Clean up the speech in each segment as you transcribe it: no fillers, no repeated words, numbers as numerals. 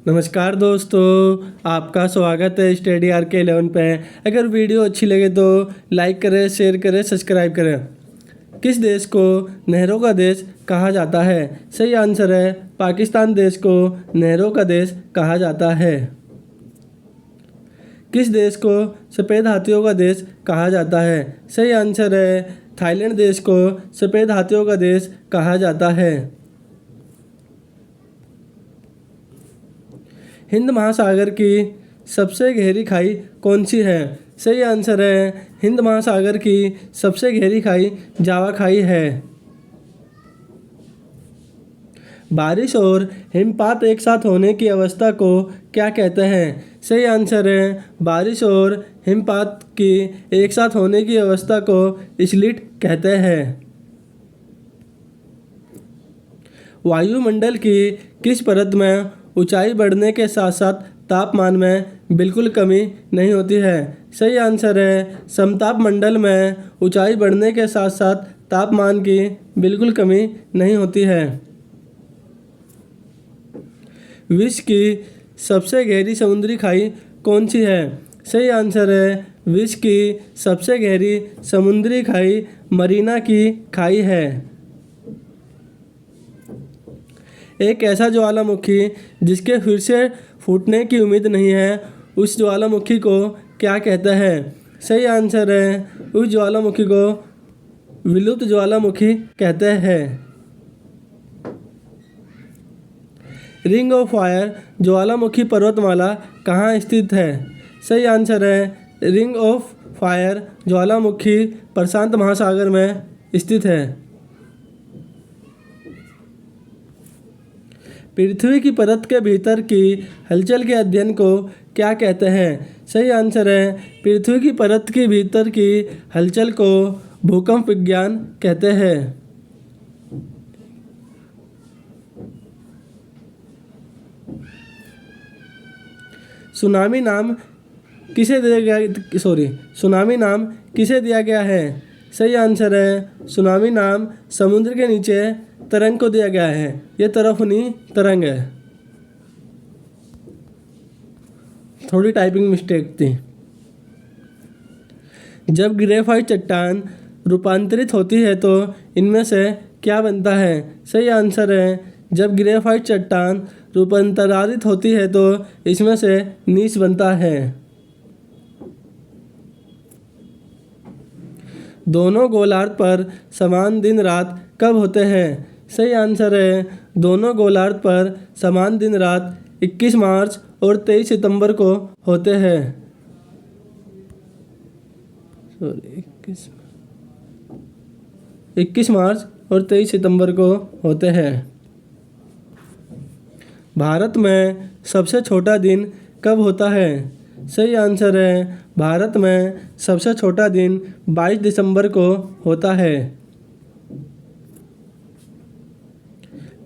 नमस्कार दोस्तों, आपका स्वागत है स्टडी आर के 11 पे। अगर वीडियो अच्छी लगे तो लाइक करें, शेयर करें, सब्सक्राइब करें। किस देश को नहरों का देश कहा जाता है? सही आंसर है पाकिस्तान देश को नहरों का देश कहा जाता है। किस देश को सफ़ेद हाथियों का देश कहा जाता है? सही आंसर है थाईलैंड देश को सफ़ेद हाथियों का देश कहा जाता है। हिंद महासागर की सबसे गहरी खाई कौन सी है? सही आंसर है हिंद महासागर की सबसे गहरी खाई जावा खाई है। बारिश और हिमपात एक साथ होने की अवस्था को क्या कहते हैं? सही आंसर है बारिश और हिमपात की एक साथ होने की अवस्था को स्लिट कहते हैं। वायुमंडल की किस परत में ऊंचाई बढ़ने के साथ साथ तापमान में बिल्कुल कमी नहीं होती है? सही आंसर है समताप मंडल में ऊंचाई बढ़ने के साथ साथ तापमान की बिल्कुल कमी नहीं होती है। विश्व की सबसे गहरी समुद्री खाई कौन सी है? सही आंसर है विश्व की सबसे गहरी समुद्री खाई मरीना की खाई है। एक ऐसा ज्वालामुखी जिसके फिर से फूटने की उम्मीद नहीं है, उस ज्वालामुखी को क्या कहते हैं? सही आंसर है उस ज्वालामुखी को विलुप्त ज्वालामुखी कहते हैं। रिंग ऑफ फायर ज्वालामुखी पर्वतमाला कहाँ स्थित है? सही आंसर है रिंग ऑफ फायर ज्वालामुखी प्रशांत महासागर में स्थित है। पृथ्वी की परत के भीतर की हलचल के अध्ययन को क्या कहते हैं? सही आंसर है पृथ्वी की परत के भीतर की हलचल को भूकंप विज्ञान कहते हैं। सुनामी नाम किसे दिया गया है? सही आंसर है सुनामी नाम समुद्र के नीचे तरंग को दिया गया है। ये तरफनी तरंग है। थोड़ी टाइपिंग मिस्टेक थी। जब ग्रेफाइट चट्टान रूपांतरित होती है तो इनमें से क्या बनता है? सही आंसर है जब ग्रेफाइट चट्टान रूपांतरित होती है तो इसमें से नीस बनता है। दोनों गोलार्ध पर समान दिन रात कब होते हैं? सही आंसर है दोनों गोलार्ध पर समान दिन रात 21 मार्च और 23 सितंबर को होते हैं। 21 मार्च और 23 सितंबर को होते हैं। भारत में सबसे छोटा दिन कब होता है? सही आंसर है भारत में सबसे छोटा दिन 22 दिसंबर को होता है।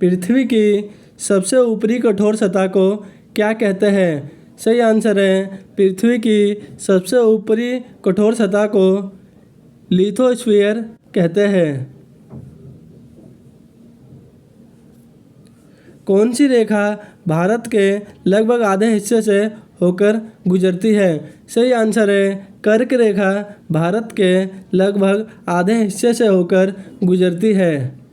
पृथ्वी की सबसे ऊपरी कठोर सतह को क्या कहते हैं? सही आंसर है पृथ्वी की सबसे ऊपरी कठोर सतह को लिथोस्फीयर कहते हैं। कौन सी रेखा भारत के लगभग आधे हिस्से से होकर गुजरती है? सही आंसर है कर्क रेखा भारत के लगभग आधे हिस्से से होकर गुजरती है।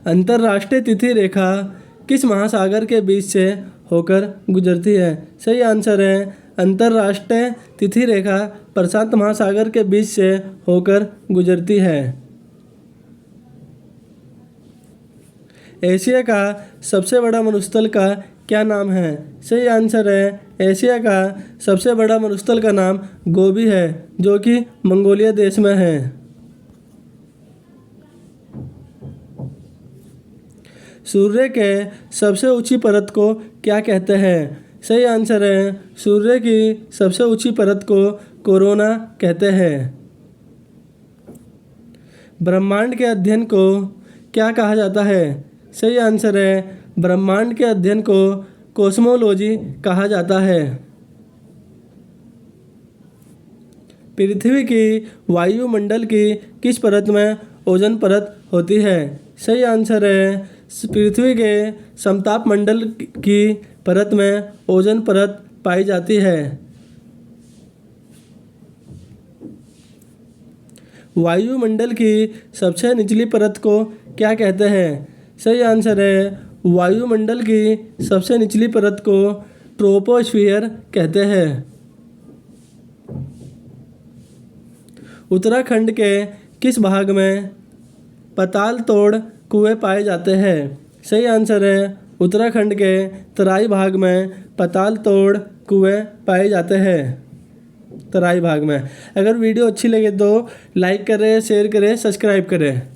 अंतर्राष्ट्रीय तिथि रेखा किस महासागर के बीच से होकर गुजरती है? सही आंसर है अंतर्राष्ट्रीय तिथि रेखा प्रशांत महासागर के बीच से होकर गुजरती है। एशिया का सबसे बड़ा मरुस्थल का क्या नाम है? सही आंसर है एशिया का सबसे बड़ा मरुस्थल का नाम गोबी है, जो कि मंगोलिया देश में है। सूर्य के सबसे ऊंची परत को क्या कहते हैं? सही आंसर है सूर्य की सबसे ऊंची परत को कोरोना कहते हैं। ब्रह्मांड के अध्ययन को क्या कहा जाता है? सही आंसर है ब्रह्मांड के अध्ययन को कॉस्मोलॉजी कहा जाता है। पृथ्वी की वायुमंडल की किस परत में ओजोन परत होती है? सही आंसर है पृथ्वी के समताप मंडल की परत में ओजोन परत पाई जाती है। वायुमंडल की सबसे निचली परत को क्या कहते हैं? सही आंसर है वायुमंडल की सबसे निचली परत को ट्रोपोस्फियर कहते हैं। उत्तराखंड के किस भाग में पाताल तोड़ कुएं पाए जाते हैं? सही आंसर है उत्तराखंड के तराई भाग में पाताल तोड़ कुएं पाए जाते हैं। तराई भाग में। अगर वीडियो अच्छी लगे तो लाइक करें, शेयर करें, सब्सक्राइब करें।